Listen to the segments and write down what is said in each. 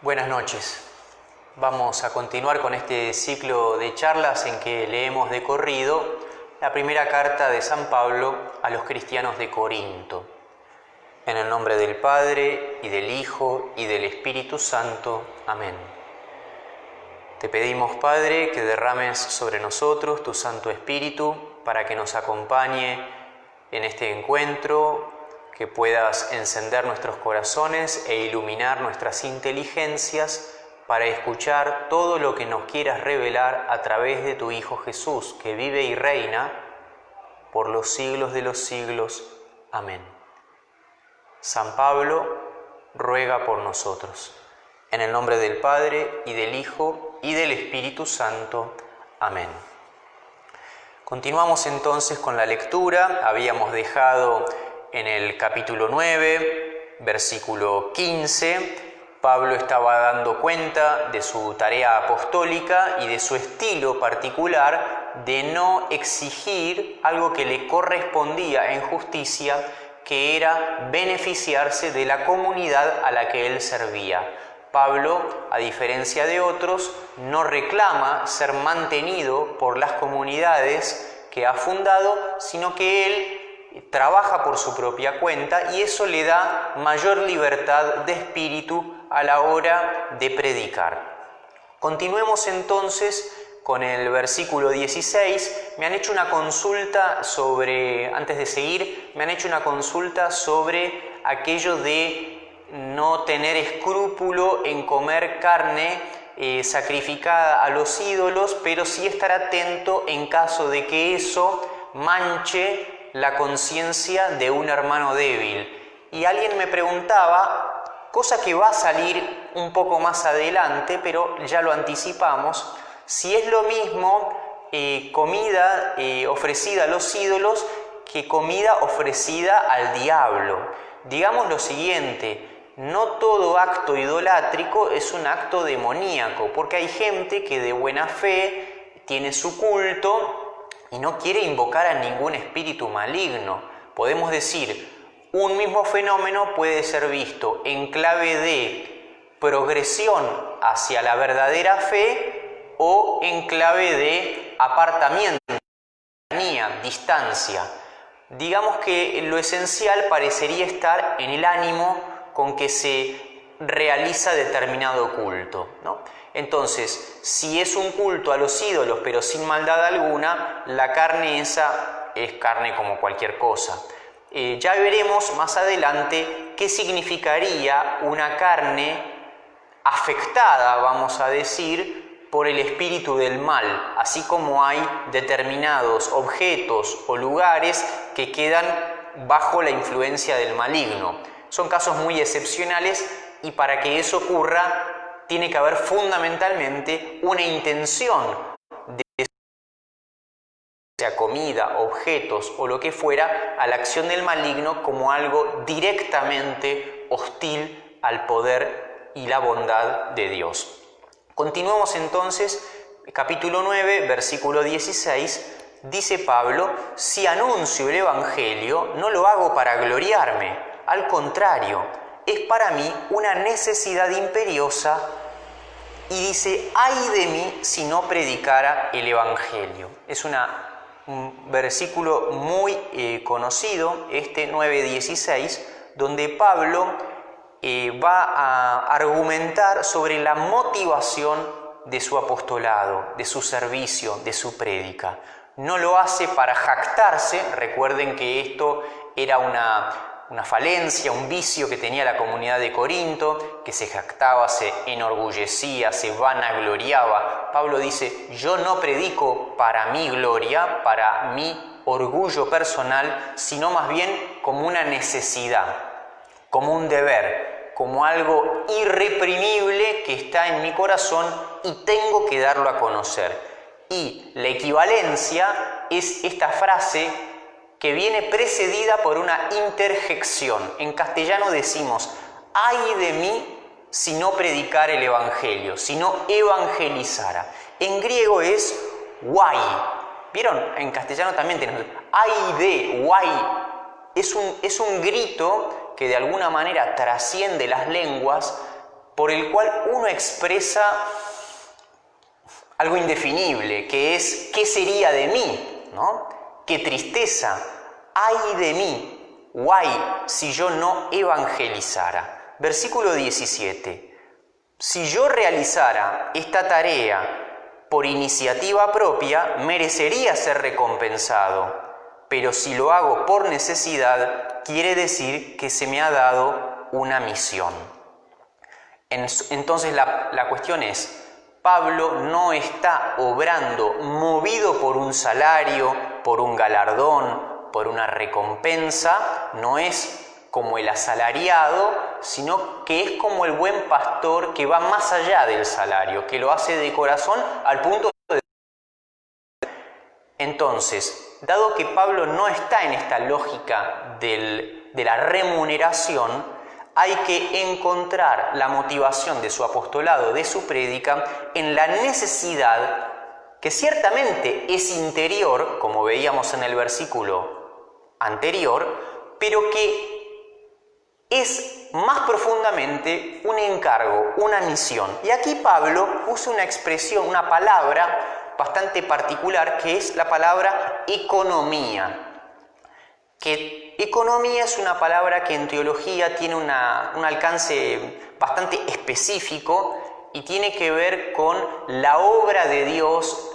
Buenas noches. Vamos a continuar con este ciclo de charlas en que leemos de corrido la primera carta de San Pablo a los cristianos de Corinto. En el nombre del Padre, y del Hijo, y del Espíritu Santo. Amén. Te pedimos, Padre, que derrames sobre nosotros tu Santo Espíritu para que nos acompañe en este encuentro, que puedas encender nuestros corazones e iluminar nuestras inteligencias para escuchar todo lo que nos quieras revelar a través de tu Hijo Jesús, que vive y reina por los siglos de los siglos. Amén. San Pablo ruega por nosotros. En el nombre del Padre, y del Hijo, y del Espíritu Santo. Amén. Continuamos entonces con la lectura. Habíamos dejado en el capítulo 9, versículo 15, Pablo estaba dando cuenta de su tarea apostólica y de su estilo particular de no exigir algo que le correspondía en justicia, que era beneficiarse de la comunidad a la que él servía. Pablo, a diferencia de otros, no reclama ser mantenido por las comunidades que ha fundado, sino que él trabaja por su propia cuenta y eso le da mayor libertad de espíritu a la hora de predicar. Continuemos entonces con el versículo 16. Me han hecho una consulta sobre, antes de seguir, me han hecho una consulta sobre aquello de no tener escrúpulo en comer carne sacrificada a los ídolos, pero sí estar atento en caso de que eso manche la conciencia de un hermano débil. Y alguien me preguntaba, cosa que va a salir un poco más adelante, pero ya lo anticipamos, si es lo mismo comida ofrecida a los ídolos que comida ofrecida al diablo. Digamos lo siguiente: no todo acto idolátrico es un acto demoníaco, porque hay gente que de buena fe tiene su culto y no quiere invocar a ningún espíritu maligno. Podemos decir, un mismo fenómeno puede ser visto en clave de progresión hacia la verdadera fe o en clave de apartamiento, distancia. Digamos que lo esencial parecería estar en el ánimo con que se realiza determinado culto, ¿no? Entonces, si es un culto a los ídolos pero sin maldad alguna, la carne esa es carne como cualquier cosa. Ya veremos más adelante qué significaría una carne afectada, vamos a decir, por el espíritu del mal, así como hay determinados objetos o lugares que quedan bajo la influencia del maligno. Son casos muy excepcionales y para que eso ocurra tiene que haber fundamentalmente una intención de sea comida, objetos o lo que fuera, a la acción del maligno como algo directamente hostil al poder y la bondad de Dios. Continuamos entonces, capítulo 9, versículo 16, dice Pablo: si anuncio el Evangelio, no lo hago para gloriarme, al contrario, es para mí una necesidad imperiosa. Y dice, ay de mí si no predicara el Evangelio. Es un versículo muy conocido, este 9:16, donde Pablo va a argumentar sobre la motivación de su apostolado, de su servicio, de su prédica. No lo hace para jactarse. Recuerden que esto era una falencia, un vicio que tenía la comunidad de Corinto, que se jactaba, se enorgullecía, se vanagloriaba. Pablo dice, yo no predico para mi gloria, para mi orgullo personal, sino más bien como una necesidad, como un deber, como algo irreprimible que está en mi corazón y tengo que darlo a conocer. Y la equivalencia es esta frase que viene precedida por una interjección. En castellano decimos, ay de mí si no predicara el Evangelio, si no evangelizara. En griego es guay. ¿Vieron? En castellano también tenemos ay de, guay. Es un grito que de alguna manera trasciende las lenguas por el cual uno expresa algo indefinible, que es ¿qué sería de mí? ¿No? ¡Qué tristeza! ¡Ay de mí! ¡Guay! Si yo no evangelizara. Versículo 17. Si yo realizara esta tarea por iniciativa propia, merecería ser recompensado, pero si lo hago por necesidad, quiere decir que se me ha dado una misión. Entonces la cuestión es, Pablo no está obrando movido por un salario, por un galardón, por una recompensa, no es como el asalariado, sino que es como el buen pastor que va más allá del salario, que lo hace de corazón al punto de... Entonces, dado que Pablo no está en esta lógica de la remuneración, hay que encontrar la motivación de su apostolado, de su prédica, en la necesidad que ciertamente es interior, como veíamos en el versículo anterior, pero que es más profundamente un encargo, una misión. Y aquí Pablo usa una expresión, una palabra bastante particular, que es la palabra economía. Que economía es una palabra que en teología tiene un alcance bastante específico y tiene que ver con la obra de Dios,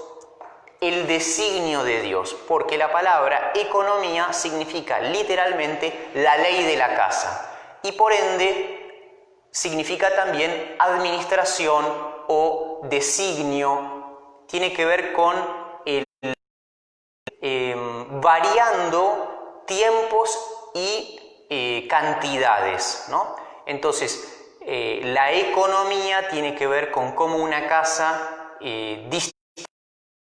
el designio de Dios, porque la palabra economía significa literalmente la ley de la casa y por ende significa también administración o designio, tiene que ver con variando tiempos y cantidades, ¿no? Entonces, la economía tiene que ver con cómo una casa distribuye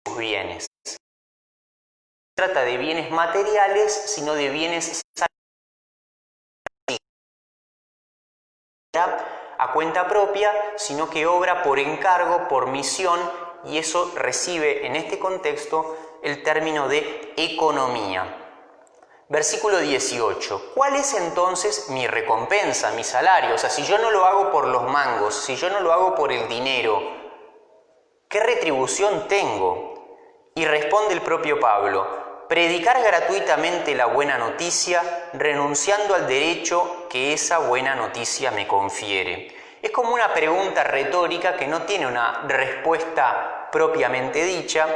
sus bienes. No se trata de bienes materiales, sino de bienes a cuenta propia, sino que obra por encargo, por misión, y eso recibe en este contexto el término de economía. Versículo 18. ¿Cuál es entonces mi recompensa, mi salario? O sea, si yo no lo hago por los mangos, si yo no lo hago por el dinero, ¿qué retribución tengo? Y responde el propio Pablo: predicar gratuitamente la buena noticia, renunciando al derecho que esa buena noticia me confiere. Es como una pregunta retórica que no tiene una respuesta propiamente dicha,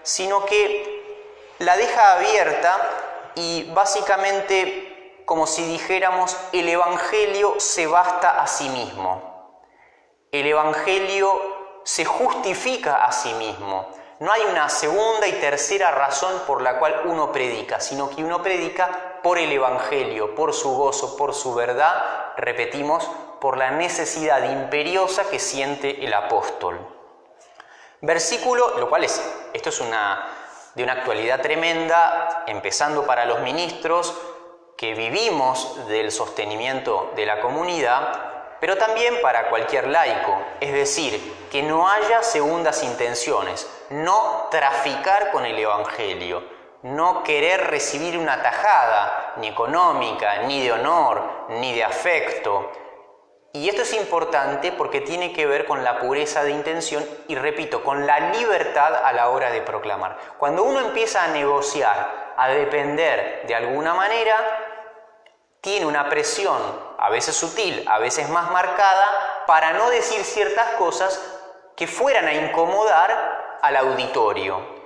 sino que la deja abierta. Y básicamente, como si dijéramos, el Evangelio se basta a sí mismo. El Evangelio se justifica a sí mismo. No hay una segunda y tercera razón por la cual uno predica, sino que uno predica por el Evangelio, por su gozo, por su verdad, repetimos, por la necesidad imperiosa que siente el apóstol. Versículo, lo cual esto es de una actualidad tremenda, empezando para los ministros que vivimos del sostenimiento de la comunidad, pero también para cualquier laico, es decir, que no haya segundas intenciones, no traficar con el Evangelio, no querer recibir una tajada, ni económica, ni de honor, ni de afecto. Y esto es importante porque tiene que ver con la pureza de intención y, repito, con la libertad a la hora de proclamar. Cuando uno empieza a negociar, a depender de alguna manera, tiene una presión, a veces sutil, a veces más marcada, para no decir ciertas cosas que fueran a incomodar al auditorio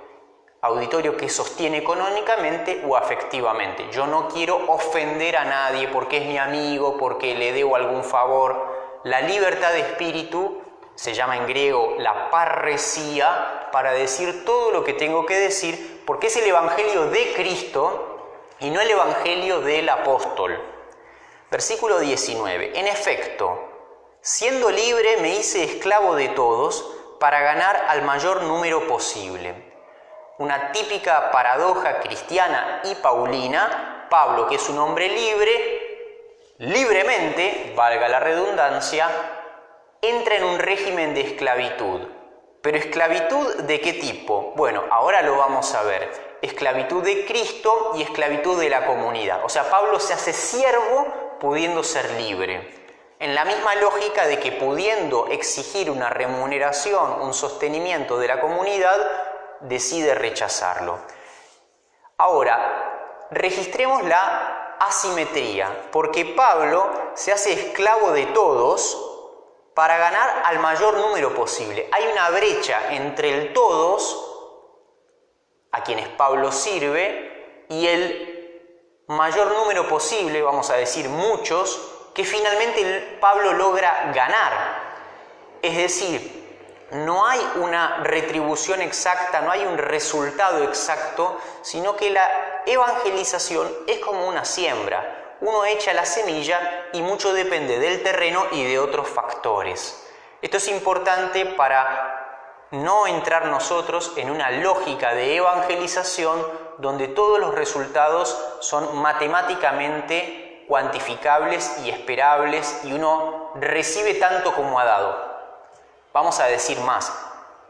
que sostiene económicamente o afectivamente. Yo no quiero ofender a nadie porque es mi amigo, porque le debo algún favor. La libertad de espíritu se llama en griego la parresía, para decir todo lo que tengo que decir, porque es el Evangelio de Cristo y no el Evangelio del apóstol. Versículo 19. En efecto, siendo libre me hice esclavo de todos para ganar al mayor número posible. Una típica paradoja cristiana y paulina. Pablo, que es un hombre libre, libremente, valga la redundancia, entra en un régimen de esclavitud. ¿Pero esclavitud de qué tipo? Bueno, ahora lo vamos a ver. Esclavitud de Cristo y esclavitud de la comunidad. O sea, Pablo se hace siervo pudiendo ser libre. En la misma lógica de que pudiendo exigir una remuneración, un sostenimiento de la comunidad, decide rechazarlo. Ahora, registremos la asimetría, porque Pablo se hace esclavo de todos para ganar al mayor número posible. Hay una brecha entre el todos, a quienes Pablo sirve, y el mayor número posible, vamos a decir muchos, que finalmente Pablo logra ganar. Es decir, no hay una retribución exacta, no hay un resultado exacto, sino que la evangelización es como una siembra. Uno echa la semilla y mucho depende del terreno y de otros factores. Esto es importante para no entrar nosotros en una lógica de evangelización donde todos los resultados son matemáticamente cuantificables y esperables y uno recibe tanto como ha dado. Vamos a decir más.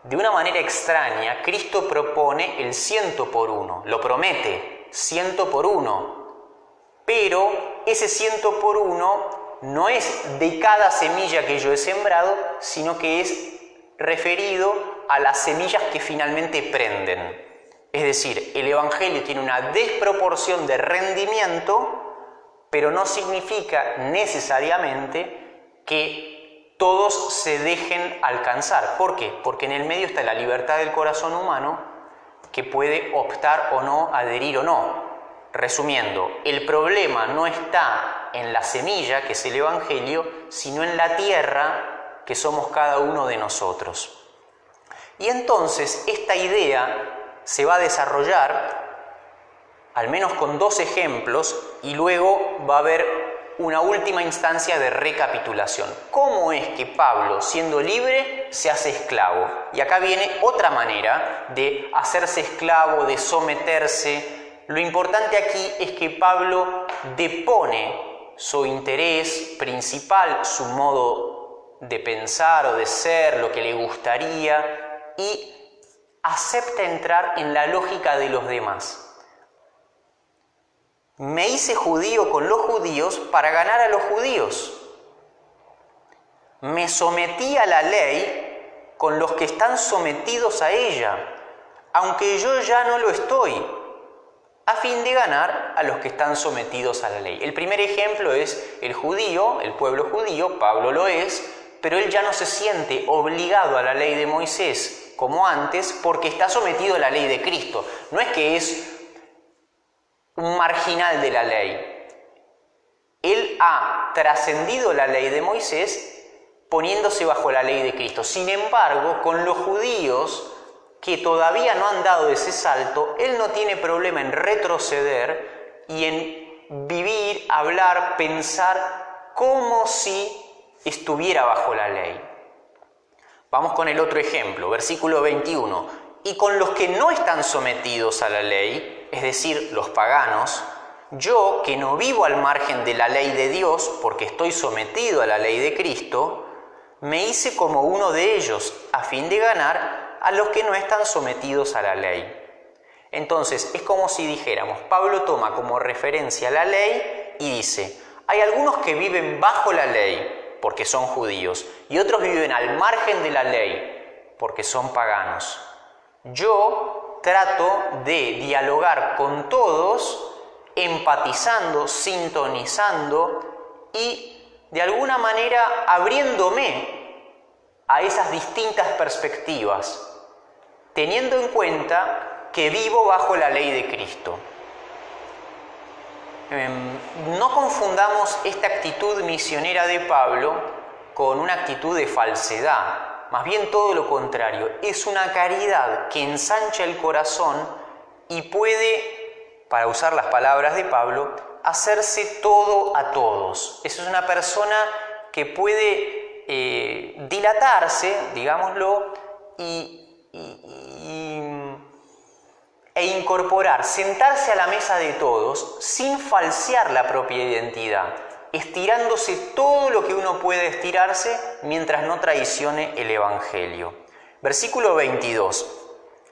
De una manera extraña, Cristo propone el 100 por 1, lo promete, 100 por 1. Pero ese 100 por 1 no es de cada semilla que yo he sembrado, sino que es referido a las semillas que finalmente prenden. Es decir, el Evangelio tiene una desproporción de rendimiento, pero no significa necesariamente que todos se dejen alcanzar. ¿Por qué? Porque en el medio está la libertad del corazón humano que puede optar o no, adherir o no. Resumiendo, el problema no está en la semilla, que es el Evangelio, sino en la tierra, que somos cada uno de nosotros. Y entonces esta idea se va a desarrollar, al menos con 2 ejemplos, y luego va a haber una última instancia de recapitulación. ¿Cómo es que Pablo, siendo libre, se hace esclavo? Y acá viene otra manera de hacerse esclavo, de someterse. Lo importante aquí es que Pablo depone su interés principal, su modo de pensar o de ser, lo que le gustaría, y acepta entrar en la lógica de los demás. Me hice judío con los judíos para ganar a los judíos. Me sometí a la ley con los que están sometidos a ella, aunque yo ya no lo estoy, a fin de ganar a los que están sometidos a la ley. El primer ejemplo es el judío, el pueblo judío. Pablo lo es, pero él ya no se siente obligado a la ley de Moisés como antes porque está sometido a la ley de Cristo. No es que es un marginal de la ley. Él ha trascendido la ley de Moisés poniéndose bajo la ley de Cristo. Sin embargo, con los judíos que todavía no han dado ese salto, él no tiene problema en retroceder y en vivir, hablar, pensar como si estuviera bajo la ley. Vamos con el otro ejemplo, versículo 21. Y con los que no están sometidos a la ley, es decir, los paganos, yo, que no vivo al margen de la ley de Dios, porque estoy sometido a la ley de Cristo, me hice como uno de ellos, a fin de ganar a los que no están sometidos a la ley. Entonces, es como si dijéramos, Pablo toma como referencia la ley y dice, hay algunos que viven bajo la ley, porque son judíos, y otros viven al margen de la ley, porque son paganos. Yo trato de dialogar con todos, empatizando, sintonizando y de alguna manera abriéndome a esas distintas perspectivas, teniendo en cuenta que vivo bajo la ley de Cristo. No confundamos esta actitud misionera de Pablo con una actitud de falsedad. Más bien todo lo contrario, es una caridad que ensancha el corazón y puede, para usar las palabras de Pablo, hacerse todo a todos. Esa es una persona que puede dilatarse, digámoslo, e incorporar, sentarse a la mesa de todos sin falsear la propia identidad, estirándose todo lo que uno puede estirarse mientras no traicione el Evangelio. Versículo 22.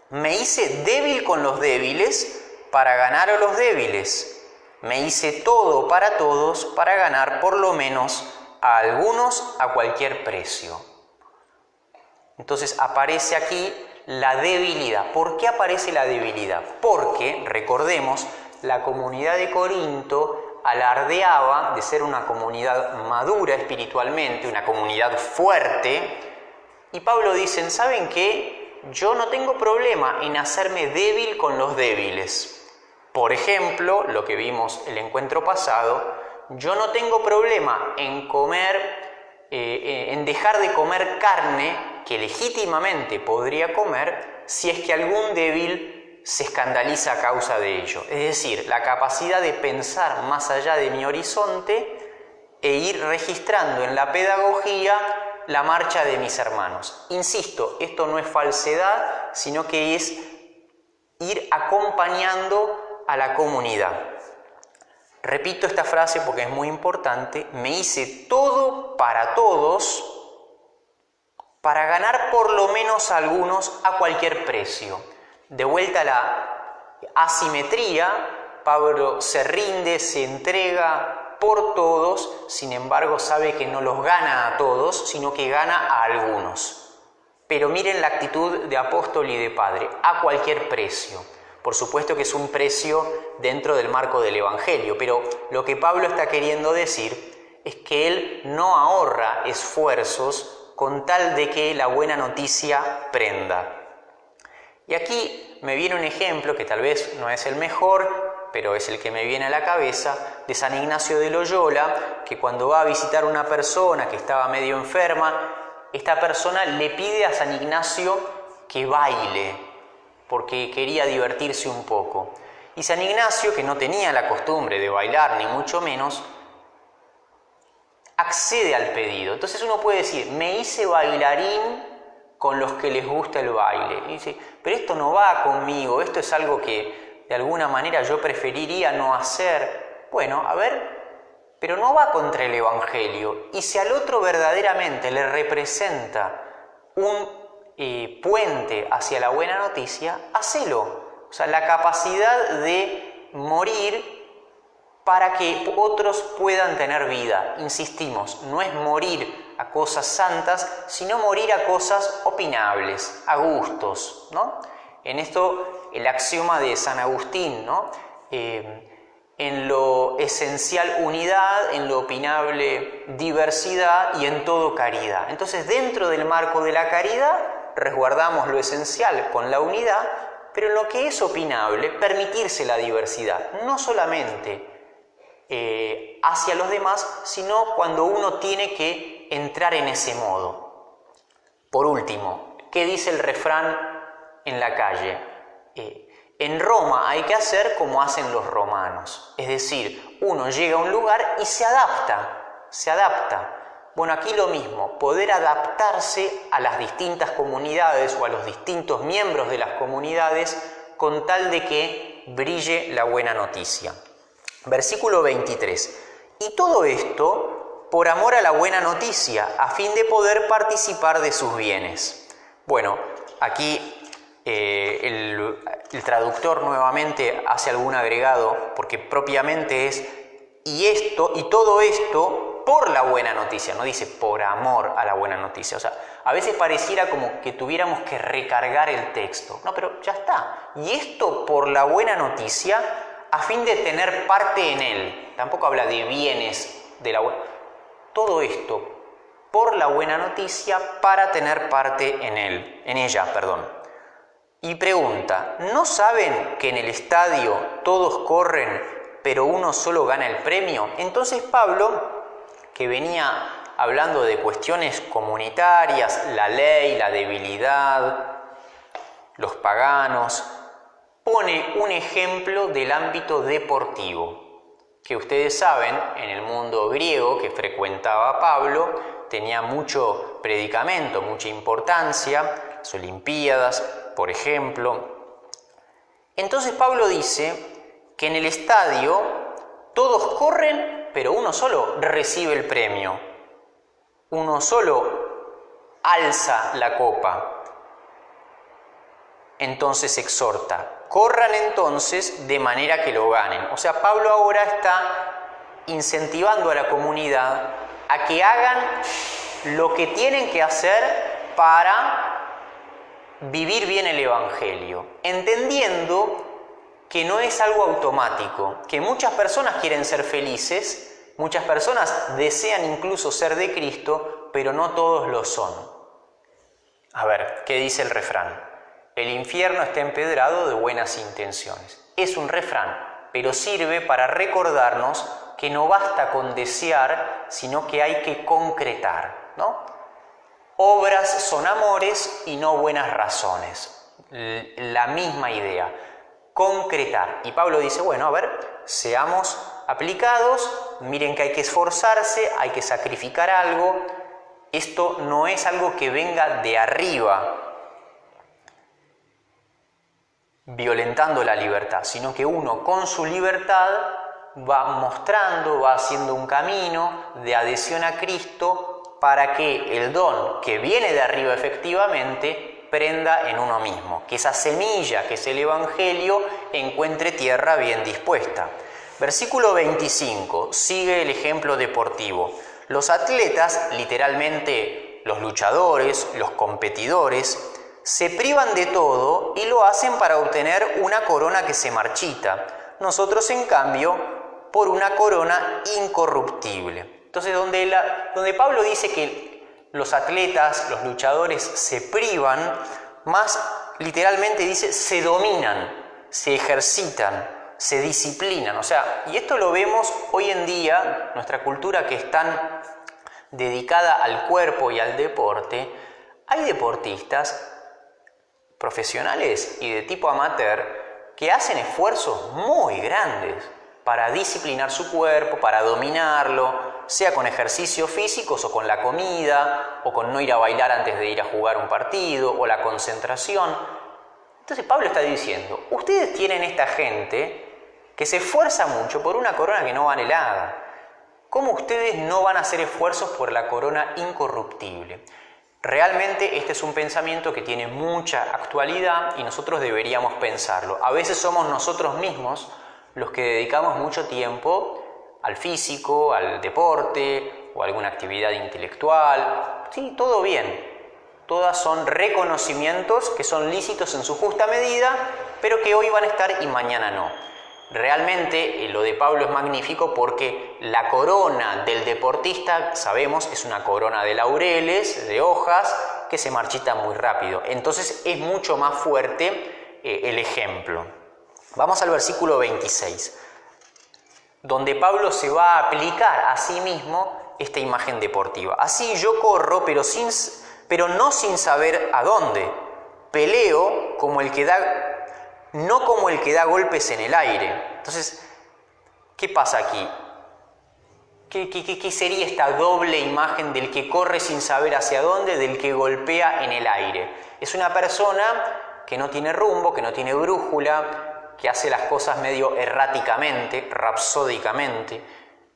Me hice débil con los débiles para ganar a los débiles. Me hice todo para todos para ganar por lo menos a algunos a cualquier precio. Entonces aparece aquí la debilidad. ¿Por qué aparece la debilidad? Porque, recordemos, la comunidad de Corinto alardeaba de ser una comunidad madura espiritualmente, una comunidad fuerte, y Pablo dice, ¿saben qué? Yo no tengo problema en hacerme débil con los débiles. Por ejemplo, lo que vimos el encuentro pasado, yo no tengo problema en dejar de comer carne que legítimamente podría comer si es que algún débil se escandaliza a causa de ello. Es decir, la capacidad de pensar más allá de mi horizonte e ir registrando en la pedagogía la marcha de mis hermanos. Insisto, esto no es falsedad, sino que es ir acompañando a la comunidad. Repito esta frase porque es muy importante. Me hice todo para todos para ganar por lo menos a algunos a cualquier precio. De vuelta a la asimetría, Pablo se rinde, se entrega por todos, sin embargo sabe que no los gana a todos, sino que gana a algunos. Pero miren la actitud de apóstol y de padre, a cualquier precio. Por supuesto que es un precio dentro del marco del Evangelio, pero lo que Pablo está queriendo decir es que él no ahorra esfuerzos con tal de que la buena noticia prenda. Y aquí me viene un ejemplo que tal vez no es el mejor, pero es el que me viene a la cabeza, de San Ignacio de Loyola, que cuando va a visitar a una persona que estaba medio enferma, esta persona le pide a San Ignacio que baile, porque quería divertirse un poco. Y San Ignacio, que no tenía la costumbre de bailar, ni mucho menos, accede al pedido. Entonces uno puede decir, me hice bailarín con los que les gusta el baile. Y dice, pero esto no va conmigo, esto es algo que de alguna manera yo preferiría no hacer. Bueno, a ver, pero no va contra el Evangelio. Y si al otro verdaderamente le representa un puente hacia la buena noticia, hacelo. O sea, la capacidad de morir para que otros puedan tener vida. Insistimos, no es morir a cosas santas, sino morir a cosas opinables, a gustos, ¿no? En esto, el axioma de San Agustín, ¿no? En lo esencial unidad, en lo opinable diversidad y en todo caridad. Entonces, dentro del marco de la caridad, resguardamos lo esencial con la unidad, pero en lo que es opinable, permitirse la diversidad, no solamente hacia los demás, sino cuando uno tiene que entrar en ese modo. Por último, ¿qué dice el refrán en la calle? En Roma hay que hacer como hacen los romanos, es decir, uno llega a un lugar y se adapta. Bueno, aquí lo mismo, poder adaptarse a las distintas comunidades o a los distintos miembros de las comunidades con tal de que brille la buena noticia. Versículo 23. Y todo esto por amor a la buena noticia, a fin de poder participar de sus bienes. Bueno, aquí el traductor nuevamente hace algún agregado, porque propiamente es y todo esto por la buena noticia, no dice por amor a la buena noticia. O sea, a veces pareciera como que tuviéramos que recargar el texto. No, pero ya está. Y esto por la buena noticia, a fin de tener parte en él. Tampoco habla de bienes de la buena. Todo esto por la buena noticia para tener parte en ella. Y pregunta, ¿no saben que en el estadio todos corren, pero uno solo gana el premio? Entonces Pablo, que venía hablando de cuestiones comunitarias, la ley, la debilidad, los paganos, pone un ejemplo del ámbito deportivo, que ustedes saben, en el mundo griego que frecuentaba Pablo, tenía mucho predicamento, mucha importancia, las Olimpiadas, por ejemplo. Entonces Pablo dice que en el estadio todos corren, pero uno solo recibe el premio, uno solo alza la copa. Entonces exhorta, corran entonces de manera que lo ganen. O sea, Pablo ahora está incentivando a la comunidad a que hagan lo que tienen que hacer para vivir bien el Evangelio, entendiendo que no es algo automático, que muchas personas quieren ser felices, muchas personas desean incluso ser de Cristo, pero no todos lo son. A ver, ¿qué dice el refrán? El infierno está empedrado de buenas intenciones. Es un refrán, pero sirve para recordarnos que no basta con desear, sino que hay que concretar, ¿no? Obras son amores y no buenas razones. La misma idea, concretar. Y Pablo dice, bueno, a ver, seamos aplicados, miren que hay que esforzarse, hay que sacrificar algo. Esto no es algo que venga de arriba, violentando la libertad, sino que uno con su libertad va mostrando, va haciendo un camino de adhesión a Cristo para que el don que viene de arriba efectivamente prenda en uno mismo, que esa semilla que es el Evangelio encuentre tierra bien dispuesta. Versículo 25, sigue el ejemplo deportivo. Los atletas, literalmente los luchadores, los competidores, se privan de todo y lo hacen para obtener una corona que se marchita. Nosotros, en cambio, por una corona incorruptible. Entonces, donde Pablo dice que los atletas, los luchadores se privan, más literalmente dice se dominan, se ejercitan, se disciplinan. O sea, y esto lo vemos hoy en día, nuestra cultura que es tan dedicada al cuerpo y al deporte, hay deportistas profesionales y de tipo amateur que hacen esfuerzos muy grandes para disciplinar su cuerpo, para dominarlo, sea con ejercicios físicos o con la comida, o con no ir a bailar antes de ir a jugar un partido, o la concentración. Entonces Pablo está diciendo, ustedes tienen esta gente que se esfuerza mucho por una corona que no vale nada. ¿Cómo ustedes no van a hacer esfuerzos por la corona incorruptible? Realmente este es un pensamiento que tiene mucha actualidad y nosotros deberíamos pensarlo. A veces somos nosotros mismos los que dedicamos mucho tiempo al físico, al deporte o a alguna actividad intelectual. Sí, todo bien. Todas son reconocimientos que son lícitos en su justa medida, pero que hoy van a estar y mañana no. Realmente lo de Pablo es magnífico porque la corona del deportista, sabemos, es una corona de laureles, de hojas, que se marchita muy rápido. Entonces es mucho más fuerte el ejemplo. Vamos al versículo 26, donde Pablo se va a aplicar a sí mismo esta imagen deportiva. Así yo corro, pero no sin saber a dónde. Peleo como el que da... no como el que da golpes en el aire. Entonces, ¿qué pasa aquí? ¿Qué sería esta doble imagen del que corre sin saber hacia dónde, del que golpea en el aire? Es una persona que no tiene rumbo, que no tiene brújula, que hace las cosas medio erráticamente, rapsódicamente.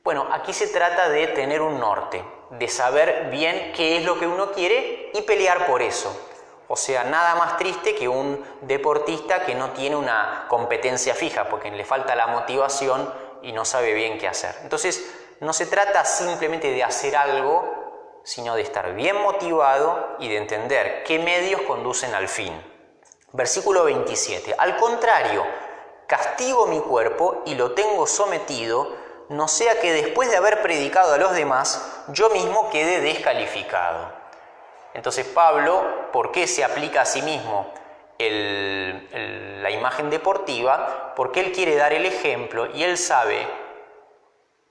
Bueno, aquí se trata de tener un norte, de saber bien qué es lo que uno quiere y pelear por eso. O sea, nada más triste que un deportista que no tiene una competencia fija, porque le falta la motivación y no sabe bien qué hacer. Entonces, no se trata simplemente de hacer algo, sino de estar bien motivado y de entender qué medios conducen al fin. Versículo 27. Al contrario, castigo mi cuerpo y lo tengo sometido, no sea que después de haber predicado a los demás, yo mismo quede descalificado. Entonces Pablo, ¿por qué se aplica a sí mismo la imagen deportiva? Porque él quiere dar el ejemplo y él sabe,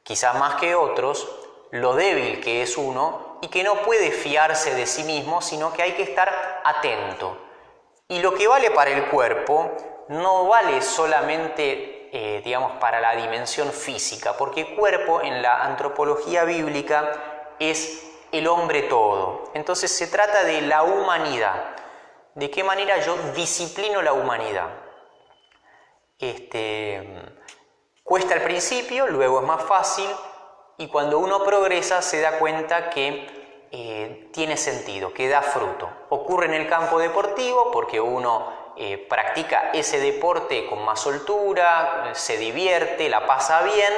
quizás más que otros, lo débil que es uno y que no puede fiarse de sí mismo, sino que hay que estar atento. Y lo que vale para el cuerpo no vale solamente, para la dimensión física, porque cuerpo en la antropología bíblica es el hombre todo. Entonces se trata de la humanidad. ¿De qué manera yo disciplino la humanidad? Cuesta al principio, luego es más fácil y cuando uno progresa se da cuenta que tiene sentido, que da fruto. Ocurre en el campo deportivo porque uno practica ese deporte con más soltura, se divierte, la pasa bien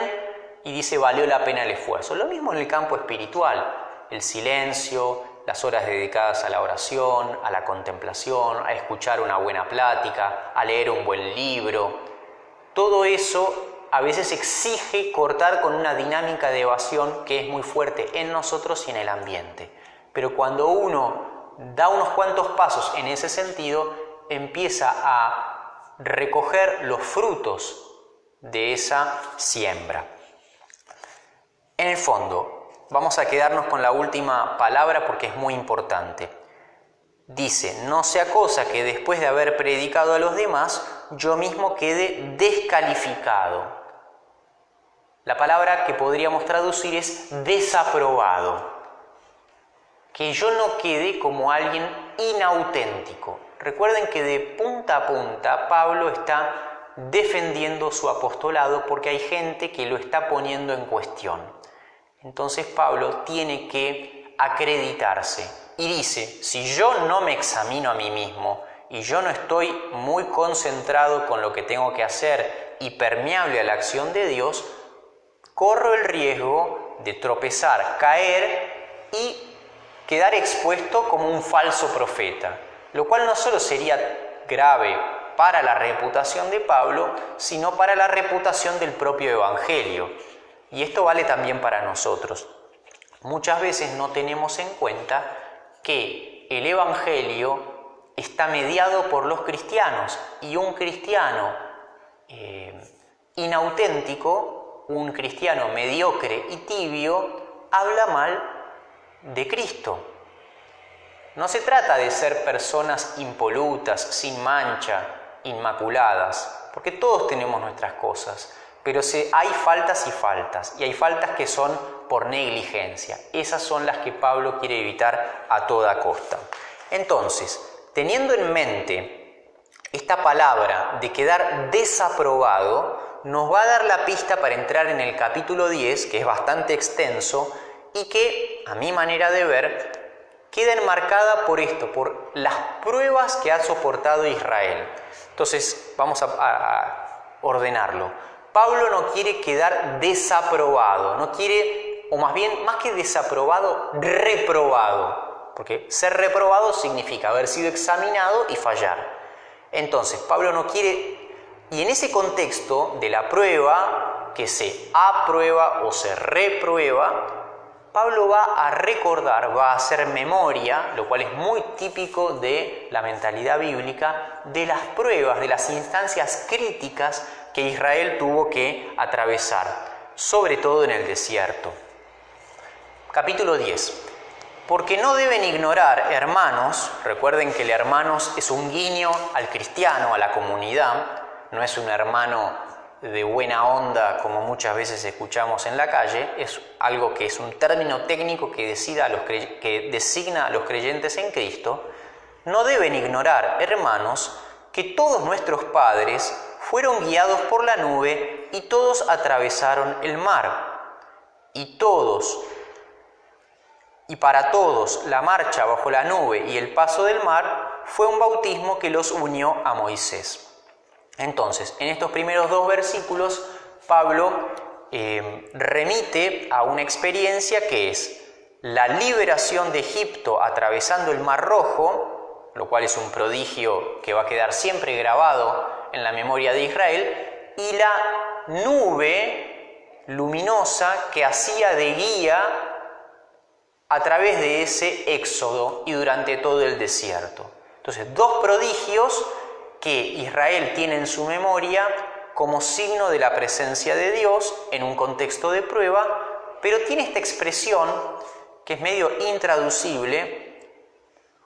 y dice valió la pena el esfuerzo. Lo mismo en el campo espiritual, el silencio, las horas dedicadas a la oración, a la contemplación, a escuchar una buena plática, a leer un buen libro. Todo eso a veces exige cortar con una dinámica de evasión que es muy fuerte en nosotros y en el ambiente. Pero cuando uno da unos cuantos pasos en ese sentido, empieza a recoger los frutos de esa siembra. En el fondo, vamos a quedarnos con la última palabra porque es muy importante. Dice, no sea cosa que después de haber predicado a los demás, yo mismo quede descalificado. La palabra que podríamos traducir es desaprobado. Que yo no quede como alguien inauténtico. Recuerden que de punta a punta Pablo está defendiendo su apostolado porque hay gente que lo está poniendo en cuestión. Entonces Pablo tiene que acreditarse y dice, si yo no me examino a mí mismo y yo no estoy muy concentrado con lo que tengo que hacer y permeable a la acción de Dios, corro el riesgo de tropezar, caer y quedar expuesto como un falso profeta, lo cual no solo sería grave para la reputación de Pablo, sino para la reputación del propio Evangelio. Y esto vale también para nosotros. Muchas veces no tenemos en cuenta que el Evangelio está mediado por los cristianos y un cristiano inauténtico, un cristiano mediocre y tibio, habla mal de Cristo. No se trata de ser personas impolutas, sin mancha, inmaculadas, porque todos tenemos nuestras cosas, pero hay faltas y faltas, y hay faltas que son por negligencia. Esas son las que Pablo quiere evitar a toda costa. Entonces, teniendo en mente esta palabra de quedar desaprobado, nos va a dar la pista para entrar en el capítulo 10, que es bastante extenso, y que, a mi manera de ver, queda enmarcada por esto, por las pruebas que ha soportado Israel. Entonces, vamos a ordenarlo. Pablo no quiere quedar desaprobado, no quiere, o más bien, más que desaprobado, reprobado. Porque ser reprobado significa haber sido examinado y fallar. Entonces, Pablo no quiere, y en ese contexto de la prueba, que se aprueba o se reprueba, Pablo va a recordar, va a hacer memoria, lo cual es muy típico de la mentalidad bíblica, de las pruebas, de las instancias críticas que Israel tuvo que atravesar, sobre todo en el desierto. Capítulo 10. Porque no deben ignorar, hermanos, recuerden que el hermanos es un guiño al cristiano, a la comunidad, no es un hermano de buena onda como muchas veces escuchamos en la calle, es algo que es un término técnico que designa a los creyentes en Cristo. No deben ignorar, hermanos, que todos nuestros padres fueron guiados por la nube y todos atravesaron el mar. Y para todos la marcha bajo la nube y el paso del mar fue un bautismo que los unió a Moisés. Entonces, en estos primeros 2 versículos, Pablo remite a una experiencia que es la liberación de Egipto atravesando el Mar Rojo, lo cual es un prodigio que va a quedar siempre grabado en la memoria de Israel, y la nube luminosa que hacía de guía a través de ese éxodo y durante todo el desierto. Entonces, 2 prodigios que Israel tiene en su memoria como signo de la presencia de Dios en un contexto de prueba, pero tiene esta expresión que es medio intraducible: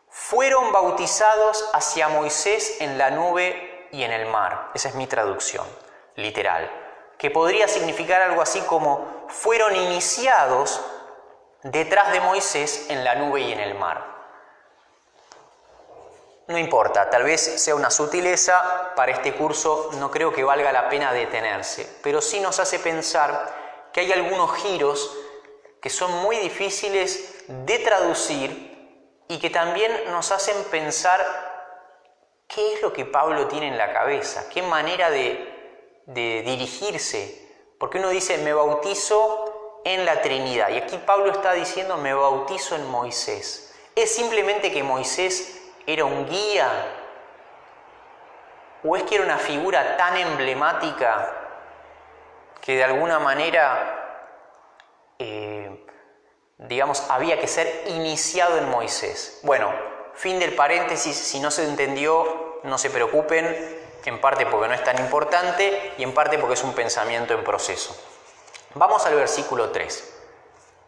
fueron bautizados hacia Moisés en la nube y en el mar. Esa es mi traducción literal, que podría significar algo así como fueron iniciados detrás de Moisés en la nube y en el mar. No importa, tal vez sea una sutileza, para este curso no creo que valga la pena detenerse, pero sí nos hace pensar que hay algunos giros que son muy difíciles de traducir y que también nos hacen pensar qué es lo que Pablo tiene en la cabeza, qué manera de dirigirse Porque uno dice, me bautizo en la Trinidad. Y aquí Pablo está diciendo, me bautizo en Moisés. ¿Es simplemente que Moisés era un guía? ¿O es que era una figura tan emblemática que de alguna manera, había que ser iniciado en Moisés? Bueno, fin del paréntesis. Si no se entendió, no se preocupen, en parte porque no es tan importante y en parte porque es un pensamiento en proceso. Vamos al versículo 3.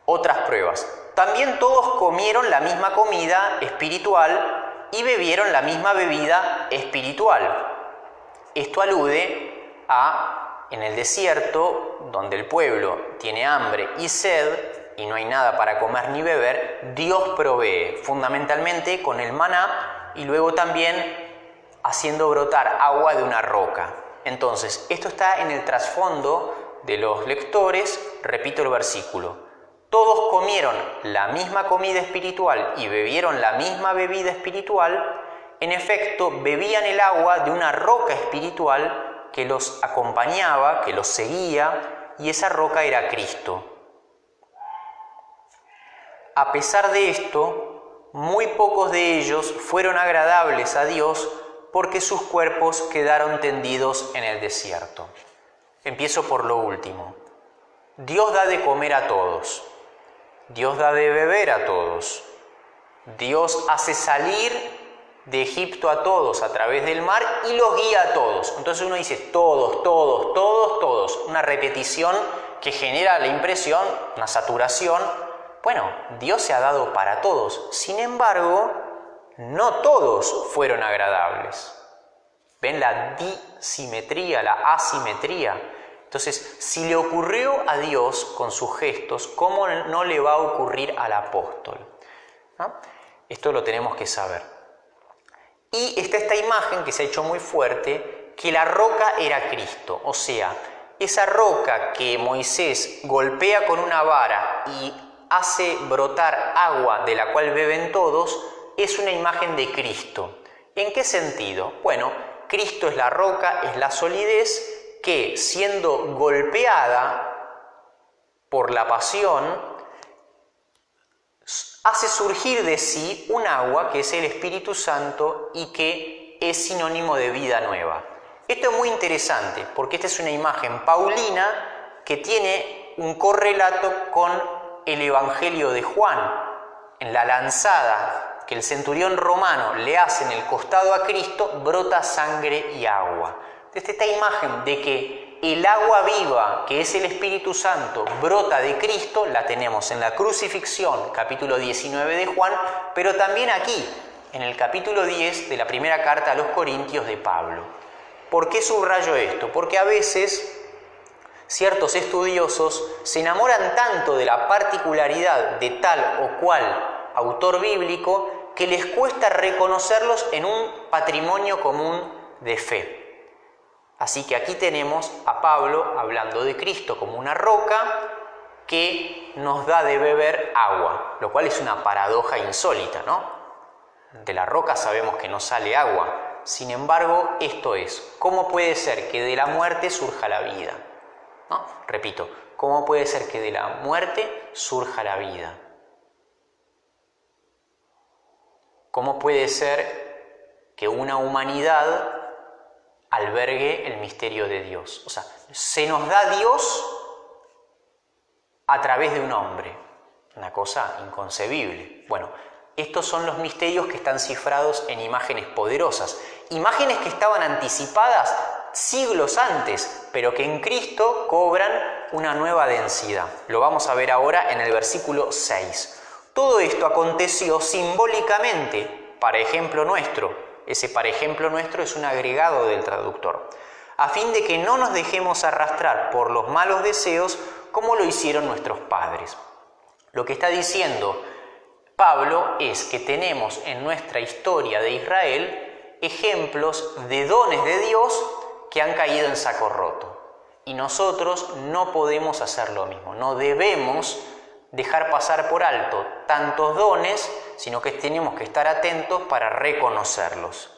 Otras pruebas. También todos comieron la misma comida espiritual y bebieron la misma bebida espiritual. Esto alude a en el desierto, donde el pueblo tiene hambre y sed y no hay nada para comer ni beber, Dios provee, fundamentalmente con el maná y luego también haciendo brotar agua de una roca. Entonces, esto está en el trasfondo de los lectores. Repito el versículo. Todos comieron la misma comida espiritual y bebieron la misma bebida espiritual. En efecto, bebían el agua de una roca espiritual que los acompañaba, que los seguía, y esa roca era Cristo. A pesar de esto, muy pocos de ellos fueron agradables a Dios porque sus cuerpos quedaron tendidos en el desierto. Empiezo por lo último. Dios da de comer a todos. Dios da de beber a todos. Dios hace salir de Egipto a todos a través del mar y los guía a todos. Entonces uno dice todos, todos, todos, todos. Una repetición que genera la impresión, una saturación. Bueno, Dios se ha dado para todos. Sin embargo, no todos fueron agradables. ¿Ven la disimetría, la asimetría? Entonces, si le ocurrió a Dios con sus gestos, ¿cómo no le va a ocurrir al apóstol? ¿No? Esto lo tenemos que saber. Y está esta imagen que se ha hecho muy fuerte, que la roca era Cristo. O sea, esa roca que Moisés golpea con una vara y hace brotar agua de la cual beben todos, es una imagen de Cristo. ¿En qué sentido? Bueno, Cristo es la roca, es la solidez que, siendo golpeada por la pasión, hace surgir de sí un agua que es el Espíritu Santo y que es sinónimo de vida nueva. Esto es muy interesante porque esta es una imagen paulina que tiene un correlato con el Evangelio de Juan. En la lanzada que el centurión romano le hace en el costado a Cristo, brota sangre y agua. Esta imagen de que el agua viva, que es el Espíritu Santo, brota de Cristo, la tenemos en la crucifixión, capítulo 19 de Juan, pero también aquí, en el capítulo 10 de la primera carta a los Corintios de Pablo. ¿Por qué subrayo esto? Porque a veces ciertos estudiosos se enamoran tanto de la particularidad de tal o cual autor bíblico que les cuesta reconocerlos en un patrimonio común de fe. Así que aquí tenemos a Pablo hablando de Cristo como una roca que nos da de beber agua, lo cual es una paradoja insólita, ¿no? De la roca sabemos que no sale agua. Sin embargo, esto es, ¿cómo puede ser que de la muerte surja la vida? ¿No? Repito, ¿cómo puede ser que de la muerte surja la vida? ¿Cómo puede ser que una humanidad albergue el misterio de Dios? O sea, se nos da Dios a través de un hombre. Una cosa inconcebible. Bueno, estos son los misterios que están cifrados en imágenes poderosas. Imágenes que estaban anticipadas siglos antes, pero que en Cristo cobran una nueva densidad. Lo vamos a ver ahora en el versículo 6. Todo esto aconteció simbólicamente, para ejemplo nuestro. Ese para ejemplo nuestro es un agregado del traductor. A fin de que no nos dejemos arrastrar por los malos deseos como lo hicieron nuestros padres. Lo que está diciendo Pablo es que tenemos en nuestra historia de Israel ejemplos de dones de Dios que han caído en saco roto. Y nosotros no podemos hacer lo mismo. No debemos dejar pasar por alto tantos dones, sino que tenemos que estar atentos para reconocerlos.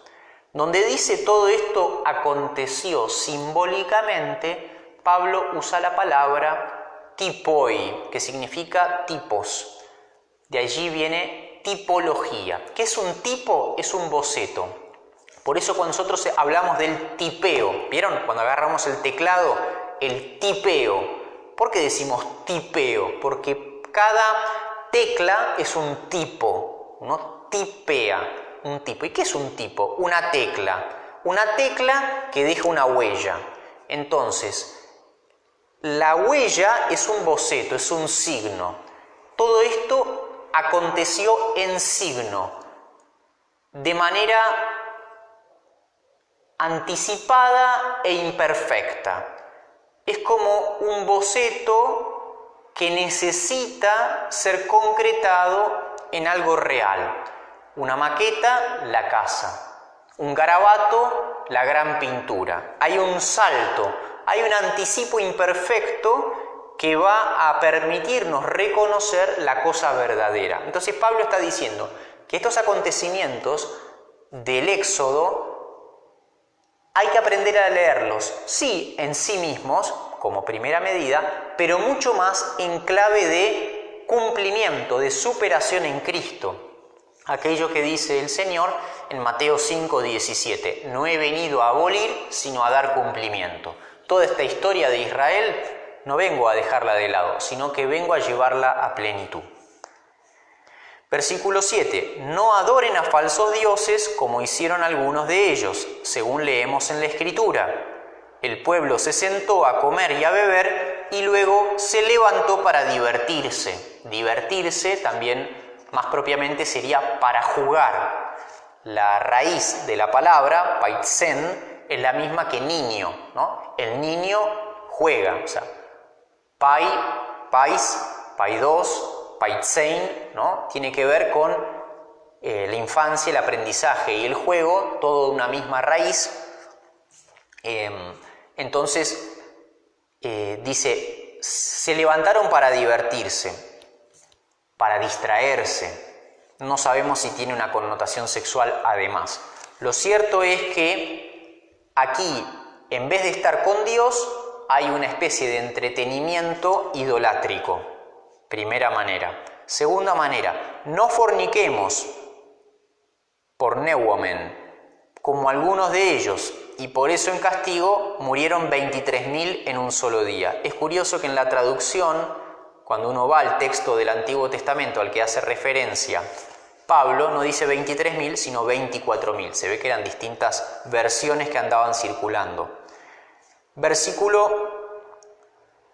Donde dice todo esto aconteció simbólicamente, Pablo usa la palabra tipoi, que significa tipos. De allí viene tipología. ¿Qué es un tipo? Es un boceto. Por eso cuando nosotros hablamos del tipeo, ¿vieron? Cuando agarramos el teclado, el tipeo. ¿Por qué decimos tipeo? Porque cada tecla es un tipo. Uno tipea un tipo. ¿Y qué es un tipo? Una tecla. Una tecla que deja una huella. Entonces, la huella es un boceto, es un signo. Todo esto aconteció en signo, de manera anticipada e imperfecta. Es como un boceto que necesita ser concretado en algo real. Una maqueta, la casa. Un garabato, la gran pintura. Hay un salto, hay un anticipo imperfecto que va a permitirnos reconocer la cosa verdadera. Entonces Pablo está diciendo que estos acontecimientos del Éxodo hay que aprender a leerlos, sí, en sí mismos, como primera medida, pero mucho más en clave de cumplimiento, de superación en Cristo. Aquello que dice el Señor en Mateo 5:17, no he venido a abolir, sino a dar cumplimiento. Toda esta historia de Israel no vengo a dejarla de lado, sino que vengo a llevarla a plenitud. Versículo 7. No adoren a falsos dioses como hicieron algunos de ellos, según leemos en la Escritura. El pueblo se sentó a comer y a beber y luego se levantó para divertirse. Divertirse también más propiamente sería para jugar. La raíz de la palabra, paitsen, es la misma que niño, ¿no? El niño juega, o sea, pais, paidos, paitsein, ¿no? Tiene que ver con la infancia, el aprendizaje y el juego, todo de una misma raíz. Entonces, dice, se levantaron para divertirse, para distraerse. No sabemos si tiene una connotación sexual además. Lo cierto es que aquí, en vez de estar con Dios, hay una especie de entretenimiento idolátrico. Primera manera. Segunda manera, no forniquemos por neuomen, como algunos de ellos, y por eso en castigo murieron 23.000 en un solo día. Es curioso que en la traducción, cuando uno va al texto del Antiguo Testamento al que hace referencia Pablo, no dice 23.000, sino 24.000. Se ve que eran distintas versiones que andaban circulando. Versículo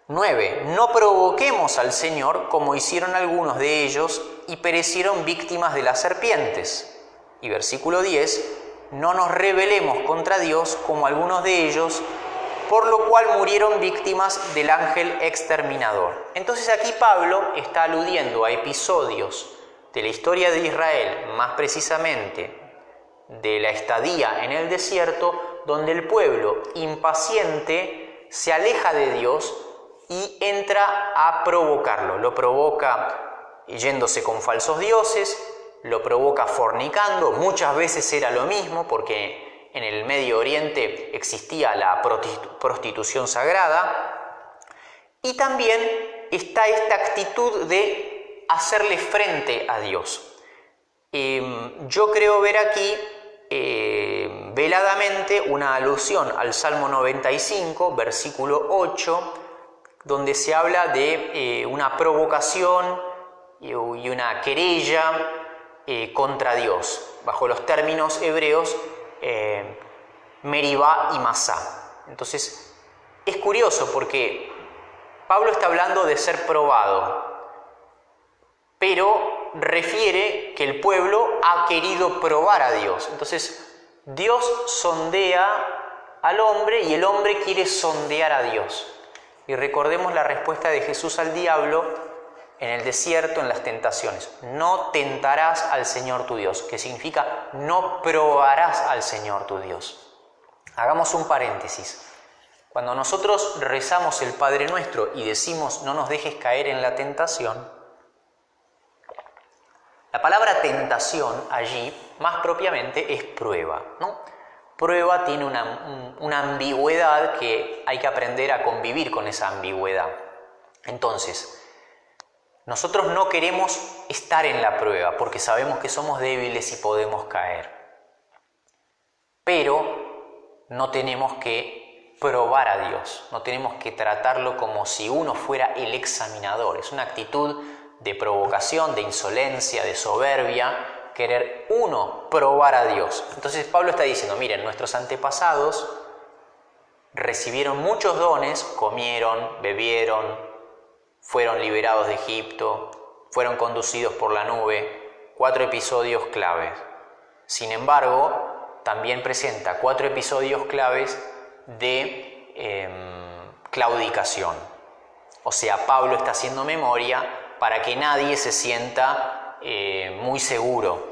9. No provoquemos al Señor como hicieron algunos de ellos y perecieron víctimas de las serpientes. Y versículo 10. No nos rebelemos contra Dios como algunos de ellos, por lo cual murieron víctimas del ángel exterminador. Entonces aquí Pablo está aludiendo a episodios de la historia de Israel, más precisamente de la estadía en el desierto, donde el pueblo impaciente se aleja de Dios y entra a provocarlo. Lo provoca yéndose con falsos dioses, lo provoca fornicando, muchas veces era lo mismo porque en el Medio Oriente existía la prostitución sagrada, y también está esta actitud de hacerle frente a Dios. Yo creo ver aquí veladamente una alusión al Salmo 95, versículo 8, donde se habla de una provocación y una querella contra Dios, bajo los términos hebreos Meribá y Masá. Entonces, es curioso porque Pablo está hablando de ser probado, pero refiere que el pueblo ha querido probar a Dios. Entonces, Dios sondea al hombre y el hombre quiere sondear a Dios. Y recordemos la respuesta de Jesús al diablo en el desierto, en las tentaciones. No tentarás al Señor tu Dios, que significa no probarás al Señor tu Dios. Hagamos un paréntesis. Cuando nosotros rezamos el Padre Nuestro y decimos no nos dejes caer en la tentación, la palabra tentación allí, más propiamente, es prueba, ¿no? prueba tiene una ambigüedad que hay que aprender a convivir con esa ambigüedad. Entonces, nosotros no queremos estar en la prueba porque sabemos que somos débiles y podemos caer. Pero no tenemos que probar a Dios, no tenemos que tratarlo como si uno fuera el examinador. Es una actitud de provocación, de insolencia, de soberbia, querer uno probar a Dios. Entonces Pablo está diciendo, miren, nuestros antepasados recibieron muchos dones, comieron, bebieron, fueron liberados de Egipto, fueron conducidos por la nube, 4 episodios claves. Sin embargo, también presenta 4 episodios claves de claudicación. O sea, Pablo está haciendo memoria para que nadie se sienta muy seguro.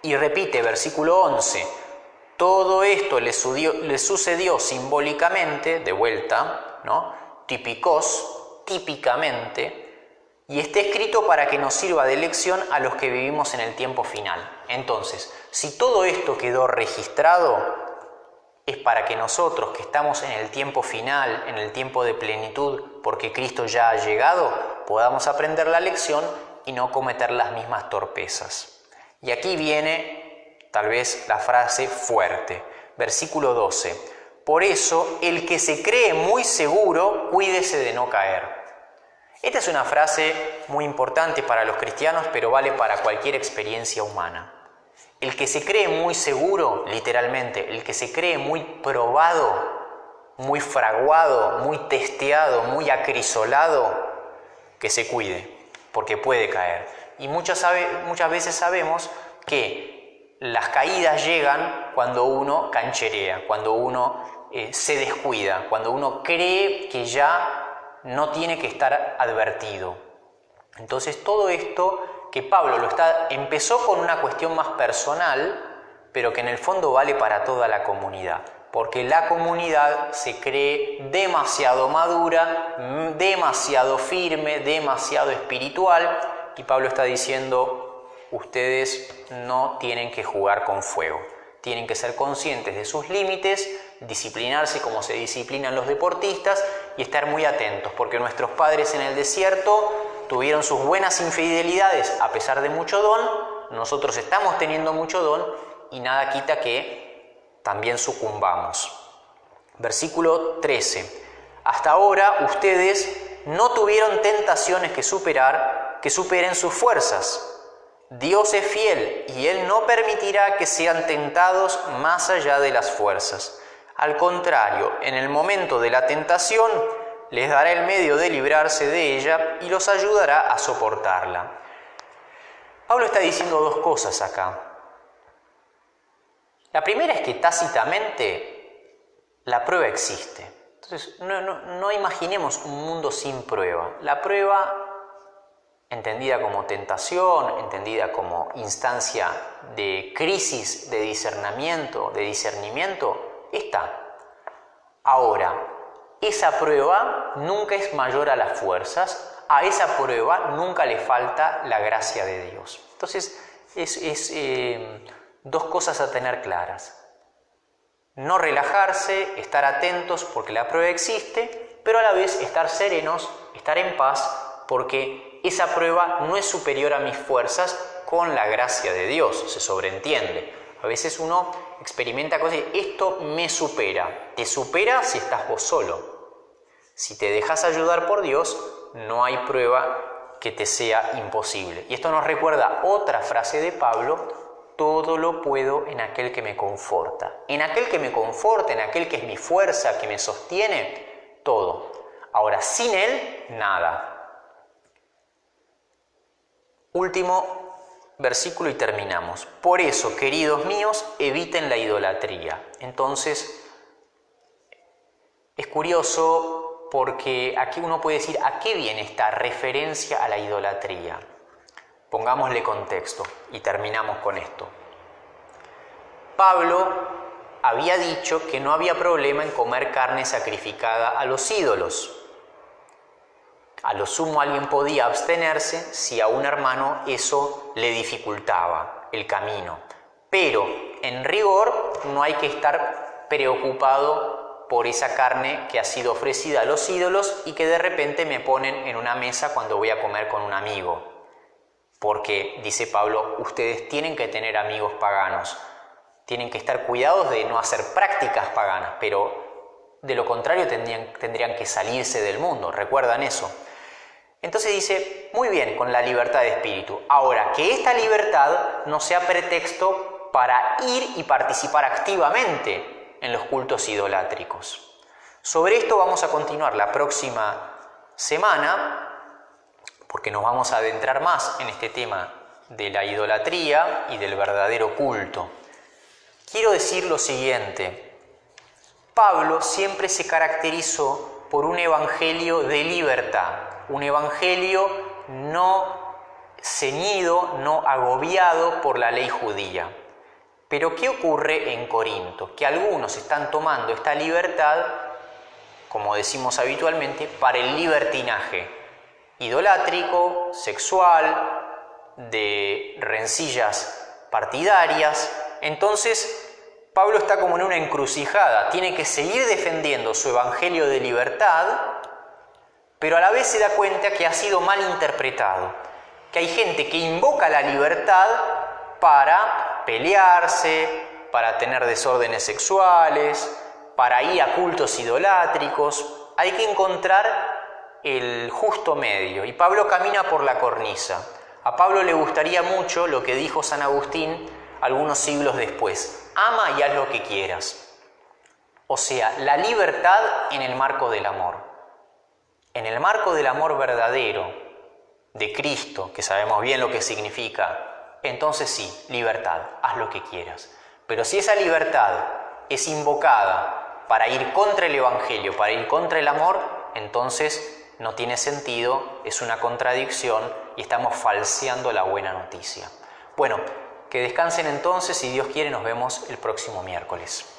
Y repite, versículo 11, todo esto le sucedió simbólicamente, de vuelta, ¿no? Típicamente, y está escrito para que nos sirva de lección a los que vivimos en el tiempo final. Entonces, si todo esto quedó registrado, es para que nosotros que estamos en el tiempo final, en el tiempo de plenitud, porque Cristo ya ha llegado, podamos aprender la lección y no cometer las mismas torpezas. Y aquí viene tal vez la frase fuerte, versículo 12. Por eso, el que se cree muy seguro, cuídese de no caer. Esta es una frase muy importante para los cristianos, pero vale para cualquier experiencia humana. El que se cree muy seguro, literalmente, el que se cree muy probado, muy fraguado, muy testeado, muy acrisolado, que se cuide, porque puede caer. Y muchas veces sabemos que las caídas llegan cuando uno cancherea, cuando uno se descuida, cuando uno cree que ya no tiene que estar advertido. Entonces todo esto que Pablo empezó con una cuestión más personal, pero que en el fondo vale para toda la comunidad, porque la comunidad se cree demasiado madura, demasiado firme, demasiado espiritual, y Pablo está diciendo, ustedes no tienen que jugar con fuego. Tienen que ser conscientes de sus límites, disciplinarse como se disciplinan los deportistas y estar muy atentos, porque nuestros padres en el desierto tuvieron sus buenas infidelidades a pesar de mucho don, nosotros estamos teniendo mucho don y nada quita que también sucumbamos. Versículo 13. Hasta ahora ustedes no tuvieron tentaciones que superen sus fuerzas. Dios es fiel y Él no permitirá que sean tentados más allá de las fuerzas. Al contrario, en el momento de la tentación, les dará el medio de librarse de ella y los ayudará a soportarla. Pablo está diciendo dos cosas acá. La primera es que tácitamente la prueba existe. Entonces, no imaginemos un mundo sin prueba. La prueba, entendida como tentación, entendida como instancia de crisis, de discernimiento, está. Ahora, esa prueba nunca es mayor a las fuerzas, a esa prueba nunca le falta la gracia de Dios. Entonces, es dos cosas a tener claras. No relajarse, estar atentos porque la prueba existe, pero a la vez estar serenos, estar en paz, porque esa prueba no es superior a mis fuerzas con la gracia de Dios, se sobreentiende. A veces uno experimenta cosas y esto me supera. Te supera si estás vos solo. Si te dejas ayudar por Dios, no hay prueba que te sea imposible. Y esto nos recuerda otra frase de Pablo: todo lo puedo en aquel que me conforta. En aquel que me conforta, en aquel que es mi fuerza, que me sostiene, todo. Ahora, sin Él, nada. Último versículo y terminamos. Por eso, queridos míos, eviten la idolatría. Entonces, es curioso porque aquí uno puede decir, ¿a qué viene esta referencia a la idolatría? Pongámosle contexto y terminamos con esto. Pablo había dicho que no había problema en comer carne sacrificada a los ídolos. A lo sumo alguien podía abstenerse si a un hermano eso le dificultaba el camino. Pero en rigor no hay que estar preocupado por esa carne que ha sido ofrecida a los ídolos y que de repente me ponen en una mesa cuando voy a comer con un amigo. Porque, dice Pablo, ustedes tienen que tener amigos paganos, tienen que estar cuidados de no hacer prácticas paganas, pero de lo contrario tendrían que salirse del mundo, ¿recuerdan eso? Entonces dice, muy bien, con la libertad de espíritu. Ahora, que esta libertad no sea pretexto para ir y participar activamente en los cultos idolátricos. Sobre esto vamos a continuar la próxima semana, porque nos vamos a adentrar más en este tema de la idolatría y del verdadero culto. Quiero decir lo siguiente: Pablo siempre se caracterizó por un evangelio de libertad, un evangelio no ceñido, no agobiado por la ley judía. Pero ¿qué ocurre en Corinto? Que algunos están tomando esta libertad, como decimos habitualmente, para el libertinaje idolátrico, sexual, de rencillas partidarias. Entonces, Pablo está como en una encrucijada, tiene que seguir defendiendo su evangelio de libertad, pero a la vez se da cuenta que ha sido mal interpretado, que hay gente que invoca la libertad para pelearse, para tener desórdenes sexuales, para ir a cultos idolátricos. Hay que encontrar el justo medio, y Pablo camina por la cornisa. A Pablo le gustaría mucho lo que dijo San Agustín algunos siglos después: ama y haz lo que quieras. O sea, la libertad en el marco del amor. En el marco del amor verdadero, de Cristo, que sabemos bien lo que significa, entonces sí, libertad, haz lo que quieras. Pero si esa libertad es invocada para ir contra el Evangelio, para ir contra el amor, entonces no tiene sentido, es una contradicción y estamos falseando la buena noticia. Bueno, que descansen entonces, si Dios quiere nos vemos el próximo miércoles.